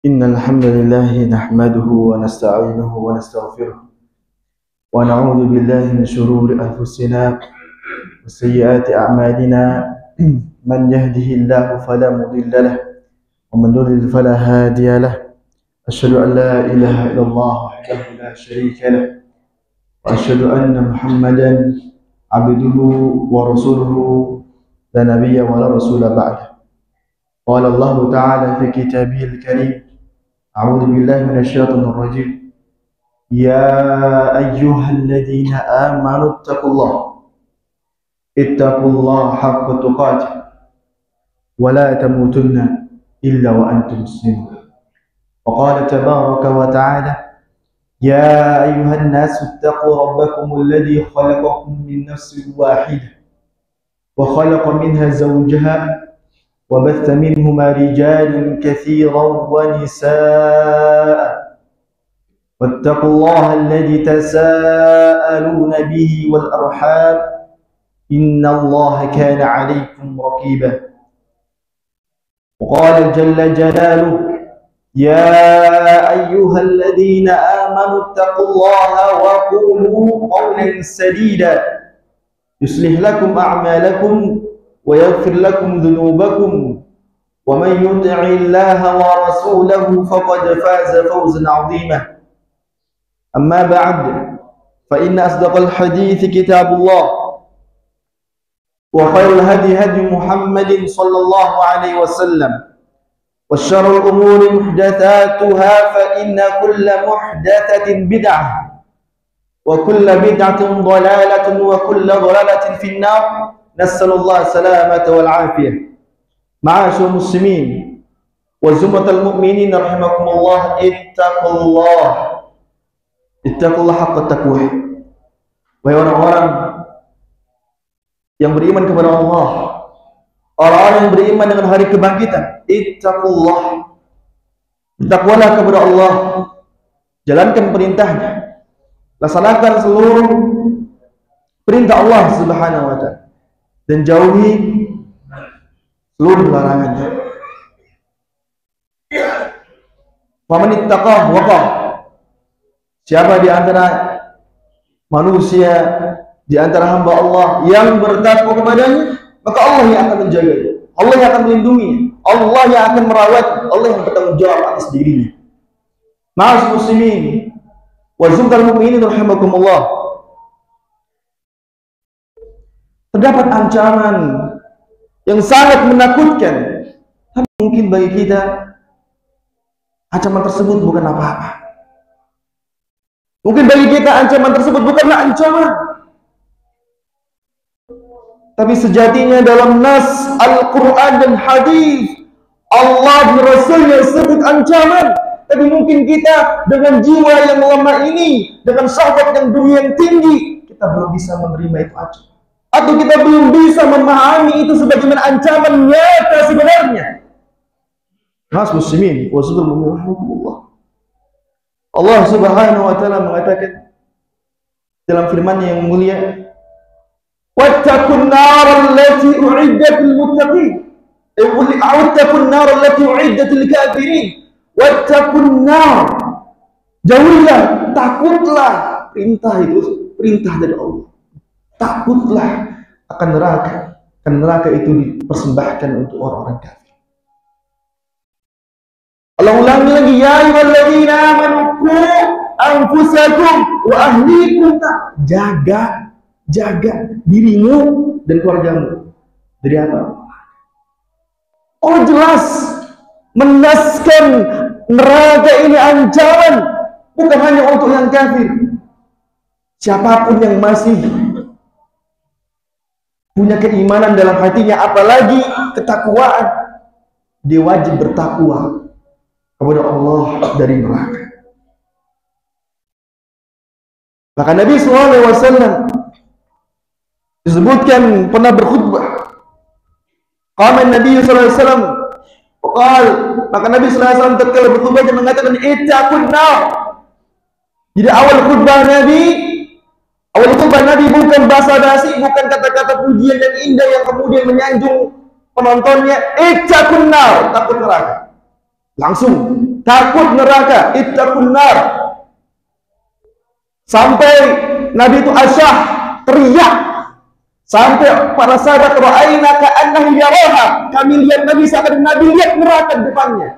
إن الحمد لله نحمده ونستعينه ونستغفره ونعوذ بالله من شرور أنفسنا وسيئات أعمالنا من يهده الله فلا مضل له ومن يضلل فلا هادي له أشهد أن لا إله إلا الله وحده لا شريك له وأشهد أن محمدا عبده ورسوله لا نبي ولا رسول بعده. قال الله تعالى في كتابه الكريم: أعوذ بالله من الشيطان الرجيم. يا أيها الذين آمنوا اتقوا الله حق تقاته ولا تموتن إلا وأنتم مسلمون. وقال تبارك وتعالى: يا أيها الناس اتقوا ربكم الذي خلقكم من نفس واحدة وخلق منها زوجها وبث منهما رجالا كثيرا ونساء واتقوا الله الذي تساءلون به والأرحام innallaha kana 'alaikum raqiba. وقال جل جلاله يا أيها الذين آمنوا اتقوا الله وقولوا قولا سديدا يصلح لكم أعمالكم ويغفر لكم ذنوبكم ومن يطع الله ورسوله فقد فاز فوزا عظيما. أما بعد فإن أصدق الحديث كتاب الله وخير الهدي هدي محمد صلى الله عليه وسلم وشر الأمور محدثاتها فإن كل محدثة بدعة وكل بدعة ضلالة وكل ضلالة في النار. نسأل الله السلامة والعافية. معاشر المسلمين وزمرة المؤمنين رحمكم الله، اتقوا الله حق التقوى. Wahai orang-orang yang beriman kepada Allah, orang-orang yang beriman dengan hari kebangkitan, ittaqullah, bertakwalah kepada Allah, jalankan perintahnya, laksanakan seluruh perintah Allah Subhanahu wa ta'ala, dan jauhi seluruh larangannya. Faman ittaqah waqah, siapa di antara manusia, di antara hamba Allah yang bertakwa kepadanya, maka Allah yang akan menjaganya, Allah yang akan melindunginya, Allah yang akan merawat, Allah yang bertanggung jawab atas dirinya. Ma'asyiral muslimin wa zumratal mu'minin rahimakumullah, terdapat ancaman yang sangat menakutkan, tapi mungkin bagi kita ancaman tersebut bukan apa-apa. Mungkin bagi kita ancaman tersebut bukanlah ancaman, tapi sejatinya dalam nas Al-Quran dan hadis Allah dan Rasulnya sebut ancaman. Tapi mungkin kita dengan jiwa yang lemah ini, dengan syahwat yang dunia yang tinggi, kita belum bisa menerima itu ancaman, atau kita belum bisa memahami itu sebagaimana ancaman nyata sebenarnya. Mas muslimin wa sallallahu, Allah Subhanahu wa ta'ala mengatakan dalam firman-Nya yang mulia, wattaqun nar allati u'iddat lil muttaqin, wattaqun nar allati u'iddat lil kafirin. Wattaqun nar, jauhilah, takutlah, perintah itu perintah dari Allah. Takutlah akan neraka, karena neraka itu dipersembahkan untuk orang-orang kafir. Allah ulangi lagi, ya ayyuhalladzina amanu qu anfusakum wa ahlikum, jaga dirimu dan keluargamu dari apa? Oh jelas menaskan neraka ini ancaman bukan hanya untuk yang kafir. Siapapun yang masih punya keimanan dalam hatinya, apalagi ketakwaan, dia wajib bertakwa kepada Allah dari neraka. Maka Nabi SAW disebutkan pernah berkhutbah. Qama Nabi SAW, maka Nabi SAW tatkala berkhutbah dia mengatakan ittaqun nar. Jadi awal khutbah Nabi bukan basa-basi, bukan kata-kata pujian yang indah yang kemudian menyanjung penontonnya. Ittaqun nar, takut neraka. Langsung takut neraka, ittaqun nar. Sampai Nabi itu asyah, teriak, sampai para sahabat ra'ayna ka'annahu yaraha, kami lihat Nabi seakan Nabi lihat neraka di depannya.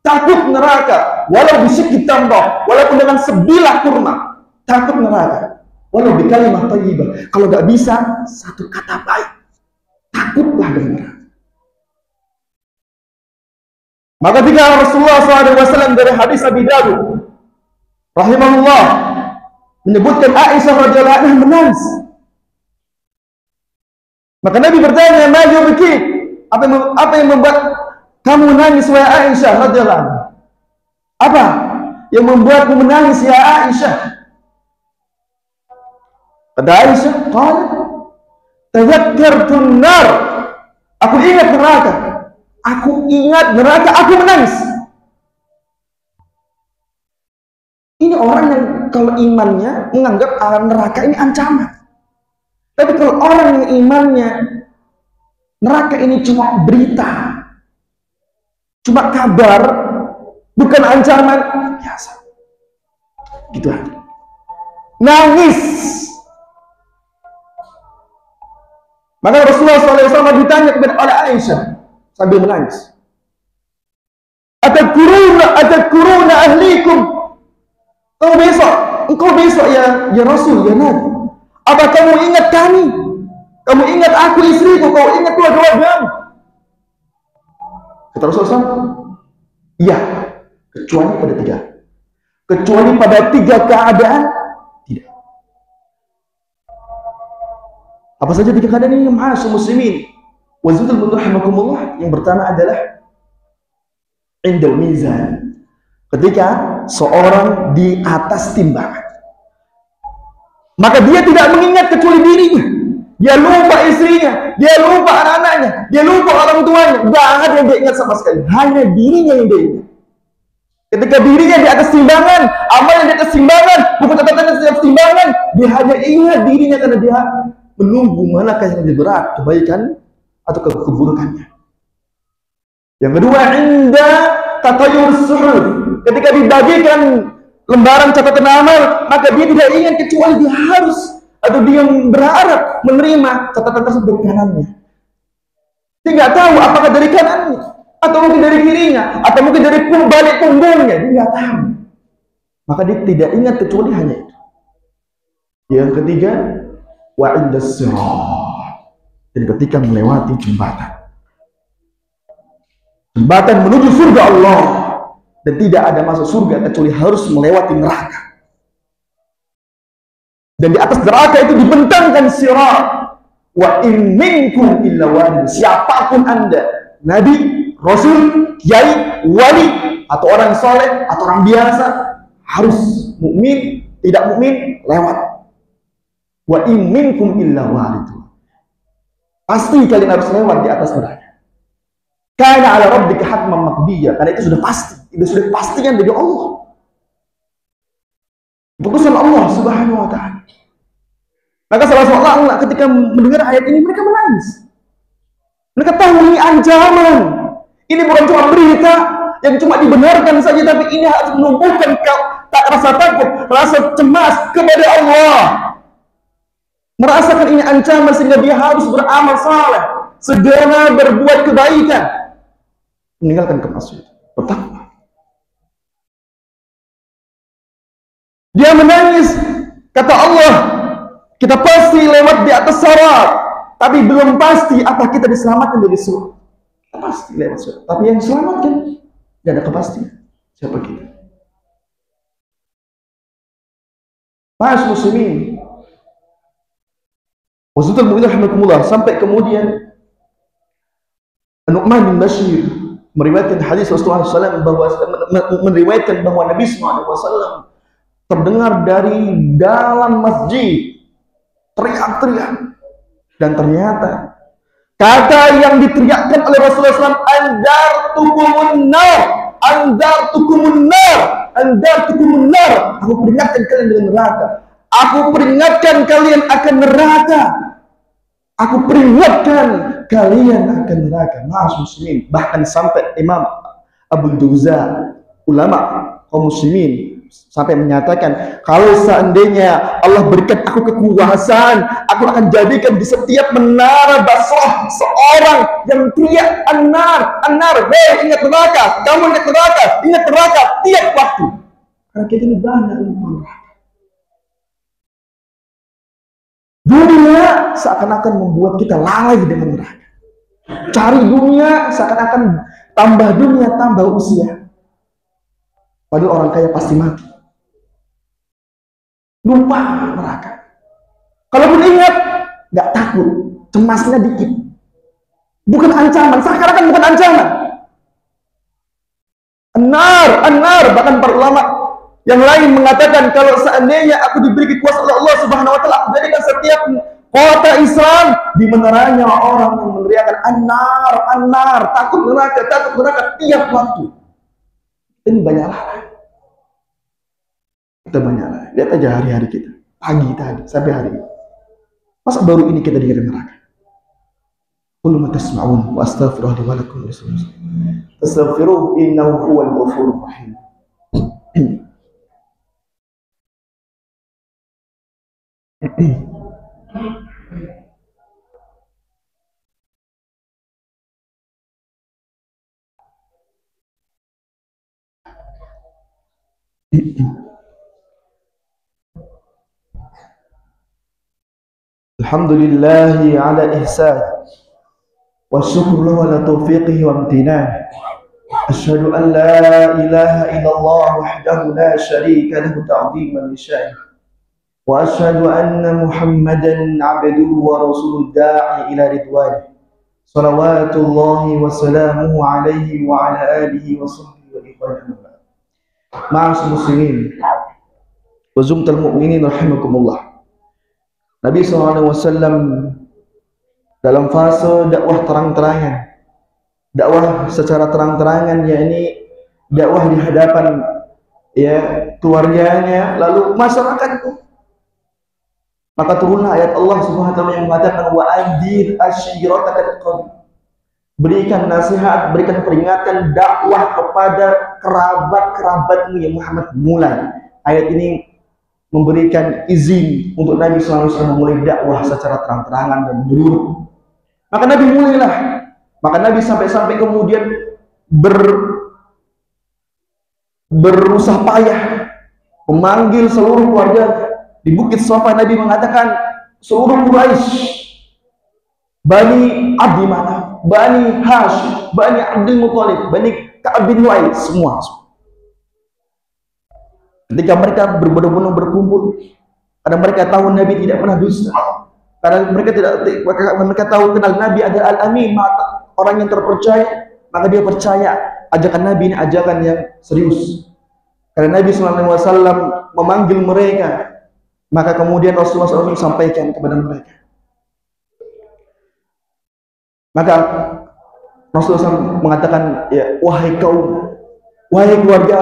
Takut neraka, walau bisyikki tamrah, walaupun dengan sebilah kurma, takut neraka. Walau bikalimah thayyibah, kalau nggak bisa satu kata baik, takutlah dengan neraka. Maka ketika Rasulullah SAW dari hadis Abi Dawud rahimahullah menyebutkan Aisyah radhiyallahu anha menangis, maka Nabi bertanya, "Ma yubki?" Apa yang membuat kamu menangis wahai Aisyah radhiyallahu anha? Apa yang membuatmu menangis ya Aisyah? Kata Aisyah, "Qalat, tadhakkartun nar." Aku ingat neraka. Aku ingat neraka, aku menangis. Ini orang yang kalau imannya menganggap alam neraka ini ancaman. Tapi kalau orang yang imannya neraka ini cuma berita, cuma kabar, bukan ancaman, biasa. Gitu aja. Nangis. Maka Rasulullah SAW ditanya kepada Aisyah sambil menangis. Atadkuruna ahlikum. Engkau besok ya Rasul, ya Nabi. Apa kamu ingat kami? Kamu ingat aku istriku, kau ingat keluarga-keluargamu? Kata Rasulullah SAW, iya, kecuali pada tiga. Kecuali pada tiga keadaan, tidak. Apa saja tiga keadaan ini, ma'asyur muslimin? Wazitul rahimakumullah. Yang pertama adalah indal mizan. Ketika seorang di atas timbangan, maka dia tidak mengingat kecuali dirinya. Dia lupa istrinya, dia lupa anak-anaknya, dia lupa orang tuanya. Gak ada yang dia ingat sama sekali, hanya dirinya yang dia ingat. Ketika dirinya di atas timbangan, amal yang di atas timbangan, buku catatan di atas timbangan, dia hanya ingat dirinya karena dia menunggu manakah yang lebih berat, kebaikan atau keburukannya. Yang kedua, inda tatayur suhud. Ketika dibagikan lembaran catatan amal, maka dia tidak ingat kecuali dia harus atau dia berharap menerima catatan tersebut dari kanannya. Dia nggak tahu apakah dari kanannya, atau mungkin dari kirinya, atau mungkin dari balik punggungnya. Dia nggak tahu. Maka dia tidak ingat kecuali hanya itu. Yang ketiga, wa indas sirat. Dan ketika melewati jembatan menuju surga Allah, dan tidak ada masuk surga kecuali harus melewati neraka. Dan di atas neraka itu dibentangkan sirat. Wa in minkum illa warid. Siapapun Anda, nabi, rasul, kiai, wali, atau orang soleh, atau orang biasa, harus mukmin, tidak mukmin, lewat. Wa in minkum illa warid. Pasti kalian harus lewat di atas neraka. Karena ala rabbika hatman maqdiyah. Karena itu sudah pasti, itu sudah pastinya dari Allah. Keputusan Allah Subhanahu wa ta'ala. Maka salah seorang ketika mendengar ayat ini, mereka menangis. Mereka tahu ini ancaman. Ini bukan cuma berita yang cuma dibenarkan saja, tapi ini harus menumbuhkan rasa takut, rasa cemas kepada Allah. Merasakan ini ancaman sehingga dia harus beramal saleh, segera berbuat kebaikan, meninggalkan kemaksiatan, bertakwa. Dia menangis, kata Allah, kita pasti lewat di atas sirat, tapi belum pasti apa kita diselamatkan dari surga. Kita pasti lewat surga, tapi yang selamatkan tidak ada kepastian siapa kita. Mas muslimin, wazitul mu'min rahimakumullah. Sampai kemudian Nu'man bin Bashir meriwayatkan hadis Rasulullah SAW meriwayatkan bahwa Nabi SAW terdengar dari dalam masjid teriak-teriak, dan ternyata kata yang diteriakkan oleh Rasulullah SAW, andartukumun nar, andartukumun nar, andartukumun nar. Aku peringatkan kalian dengan neraka. Aku peringatkan kalian akan neraka. Aku peringatkan kalian akan neraka. Mas muslimin, bahkan sampai Imam Abu Duza, ulama kaum muslimin, sampai menyatakan, kalau seandainya Allah berikan aku kekuasaan, aku akan jadikan di setiap menara Basrah seorang yang teriak an-nar, an-nar, hei ingat neraka, kamu ingat neraka tiap waktu. Karena kita ini banyak lupa neraka. Dunia seakan-akan membuat kita lalai dengan neraka. Cari dunia seakan-akan tambah dunia, tambah usia. Padahal orang kaya pasti mati. Lupa neraka. Kalaupun ingat, nggak takut, cemasnya dikit. Bukan ancaman, seakan-akan bukan ancaman. An-nar, bahkan para ulama yang lain mengatakan, kalau seandainya aku diberi kekuasaan oleh Allah Subhanahu wa ta'ala, jadikan setiap kota Islam di meneranya orang yang meneriakan an-nar, takut neraka tiap waktu. Ini banyak lalai. Kita banyak lalai. Lihat aja hari-hari kita, pagi tadi sampai hari ini. Masa baru ini kita dengar neraka? Qul ma tasma'un wa astaghfirullah li wa lakum wa astaghfiruhu innahu huwal ghafurur rahim. Alhamdulillahi ala ihsan wa syukur ala taufiqihi wa amtinah. Asyhadu an la ilaha illallah wahdahu la syarika lahu ta'ziman li sya'nih. Wa asyhadu anna Muhammadan 'abduhu wa rasuluhu da'i ila ridwanih. Salawatullahi wa salamuhu alaihi wa ala alihi wa sahbihi wa ikhwanihi. Ma'asyiral muslimin wa zumtal mu'minin rahimakumullah. Nabi SAW dalam fase dakwah terang-terangan, dakwah secara terang-terangan, yakni dakwah di hadapan keluarganya, lalu masyarakat. Maka turunlah ayat Allah Subhanahu wa taala yang mengatakan wa anzir ashiratakal qarib. Berikan nasihat, berikan peringatan, dakwah kepada kerabat-kerabatmu ya Muhammad. Mulai ayat ini memberikan izin untuk Nabi SAW memulai dakwah secara terang-terangan dan menyeluruh. Maka Nabi mulailah. Maka Nabi sampai-sampai kemudian berusaha payah memanggil seluruh keluarga di Bukit Safa. Nabi mengatakan seluruh Quraisy, Bani Abdi Manaf, Bani Hashim, Bani Abdul Muthalib, Bani Ka'ab bin Lu'ay, semua. Ketika mereka berbondong-bondong berkumpul, karena mereka tahu Nabi tidak pernah dusta, karena mereka tahu kenal Nabi adalah Al-Amin, orang yang terpercaya, maka dia percaya ajakan Nabi ini ajakan yang serius. Karena Nabi SAW memanggil mereka, maka kemudian Rasulullah SAW sampaikan kepada mereka. Maka Rasulullah SAW mengatakan, ya, wahai kaum, wahai keluarga,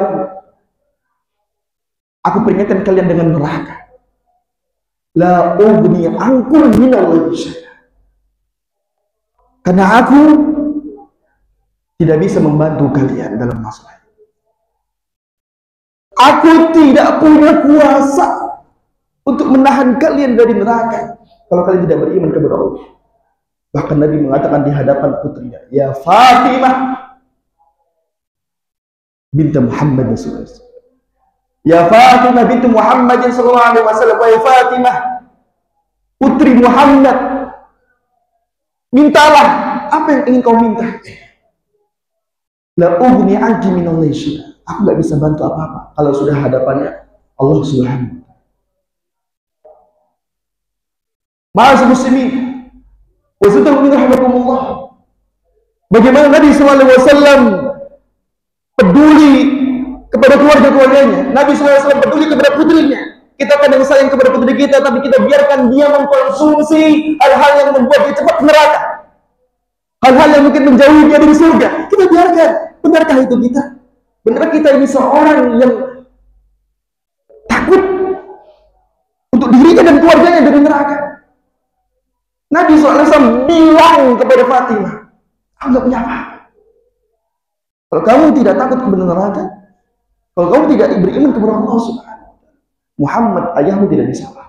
aku peringatkan kalian dengan neraka. La ughni ankum minallahi syai'a. Karena aku tidak bisa membantu kalian dalam masalah. Aku tidak punya kuasa untuk menahan kalian dari neraka kalau kalian tidak beriman kepada Allah. Bahkan Nabi mengatakan di hadapan putrinya, ya Fatimah binti Muhammad sallallahu alaihi wasallam. Ya Fatimah binti Muhammad sallallahu alaihi wasallam, ya Fatimah putri Muhammad, mintalah apa yang ingin kau minta. La ughni anki minallahi syai'a. Aku nggak bisa bantu apa-apa kalau sudah hadapannya Allah Subhanahu wa taala. Ma'asyiral muslimin wa sallallahu rahimakumullah. Bagaimana Nabi sallallahu alaihi wasallam peduli kepada keluarga-keluarganya. Nabi SAW peduli kepada putrinya. Kita kadang sayang kepada putri kita, tapi kita biarkan dia mengkonsumsi hal-hal yang membuat dia cepat ke neraka, hal-hal yang mungkin menjauhi dia dari surga. Kita biarkan. Benarkah itu kita? Benar kita ini seorang yang takut untuk dirinya dan keluarganya dari neraka? Nabi SAW bilang kepada Fatimah, aku nggak punya apa-apa. Kalau kamu tidak takut kepada neraka, kalau kamu tidak beriman kepada Allah Subhanahu wa taala, Muhammad ayahmu tidak bisa apa.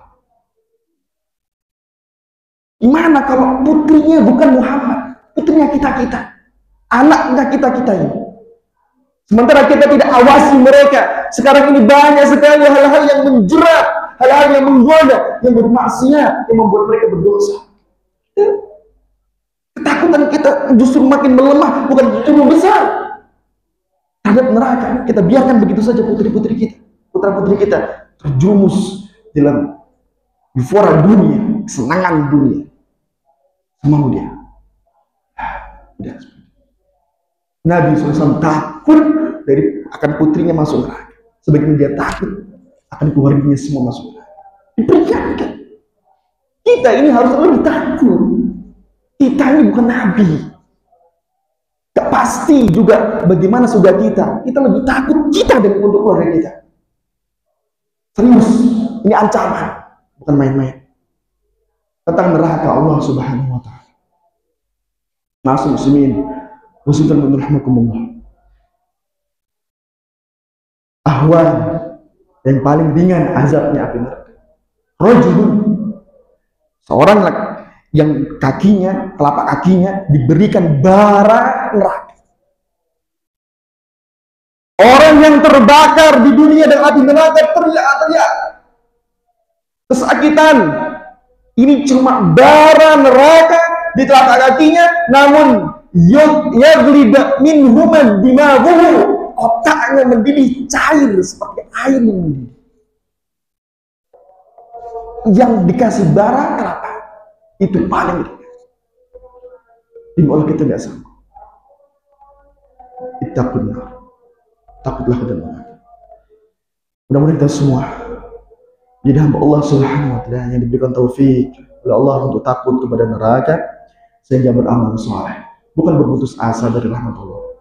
Gimana kalau putrinya bukan Muhammad, putrinya kita-kita, anaknya kita-kita ini. Sementara kita tidak awasi mereka. Sekarang ini banyak sekali hal-hal yang menjerat, hal-hal yang menggoda, yang bermaksiat, yang membuat mereka berdosa. Ketakutan kita justru makin melemah, bukan justru besar terhadap neraka. Kita biarkan begitu saja putri-putri kita, putra-putri kita terjumus dalam eufora dunia, kesenangan dunia. Mau dia. Nabi SAW takut dari akan putrinya masuk neraka, sebagaimana dia takut akan keluarganya semua masuk neraka. Diperingatkan. Kita ini harus lebih takut. Kita ini bukan Nabi. Gak pasti juga bagaimana surga kita. Kita lebih takut kita dan untuk keluarga kita. Serius, ini ancaman, bukan main-main. tentang neraka Allah Subhanahu wa taala. Ma'asyiral muslimin, muslimin rahimakumullah. Ahwan yang paling ringan azabnya api neraka. Rajulun, seorang yang kakinya, telapak kakinya diberikan bara neraka. Orang yang terbakar di dunia dengan api neraka teriak-teriak kesakitan. Ini cuma bara neraka di telapak kakinya, namun yagliba minhuman dimaghuhu, otaknya mendidih cair seperti air yang mendidih. Yang dikasih bara kelapa itu paling dimulai kita nggak sanggup. Ittaqunnar, takutlah kepada neraka. Mudah-mudahan kita semua jadi hamba Allah Subhanahu wa taala yang diberikan taufik oleh Allah untuk takut kepada neraka sehingga beramal soleh, bukan berputus asa dari rahmat Allah,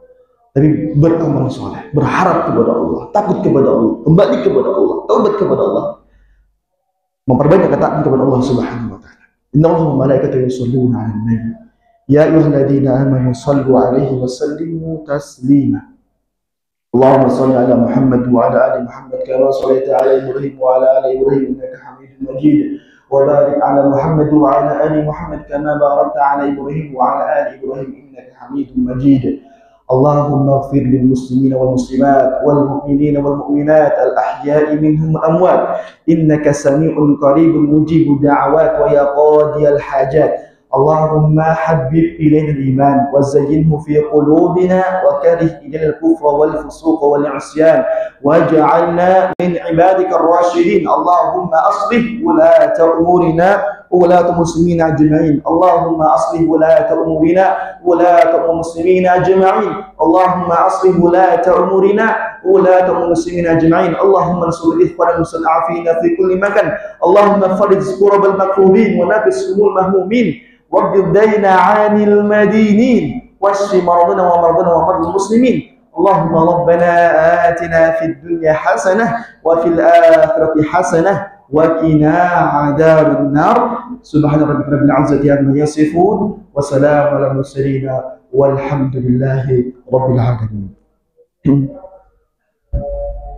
tapi beramal soleh, berharap kepada Allah, takut kepada Allah, kembali kepada Allah, taubat kepada Allah, memperbanyak ketaatan kepada Allah Subhanahu wa taala. Innallaha wa malaikatahu yusholluna 'alan nabi ya ayyuhalladzina amanu shallu 'alaihi wa sallimu taslima. اللهم صل على محمد وعلى ال محمد كما صليت على ابراهيم وعلى ال ابراهيم انك حميد مجيد وبارك على محمد وعلى ال محمد كما باركت على ابراهيم وعلى ال ابراهيم انك حميد مجيد. اللهم اغفر للمسلمين والمسلمات والمؤمنين والمؤمنات الاحياء منهم والاموات انك سميع قريب مجيب الدعوات ويا قاضي الحاجات. اللهم حبب إلينا الإيمان وزينه في قلوبنا وكره إلينا الكفر والفسوق والعصيان واجعلنا من عبادك الراشدين. اللهم أصلح ولاة أمورنا ولاة المسلمين أجمعين. اللهم أصلح ولاة أمورنا ولاة المسلمين أجمعين. اللهم أصلح ولاة أمورنا ولاة المسلمين أجمعين. اللهم انصر الإخوان المستضعفين في كل مكان. اللهم فرج كرب المكروبين ونفس هموم المهمومين واقض الدين عن المدينين واشف مرضنا ومرضنا ومرضى المسلمين. اللهم ربنا آتنا في الدنيا حسنة وفي الآخرة حسنة وقنا عذاب النار. سبحان ربك رب العزة عما يصفون وسلام على المرسلين والحمد لله رب العالمين.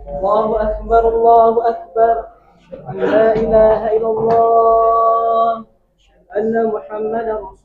الله أكبر الله أكبر لا إله إلا الله أن محمدا رسول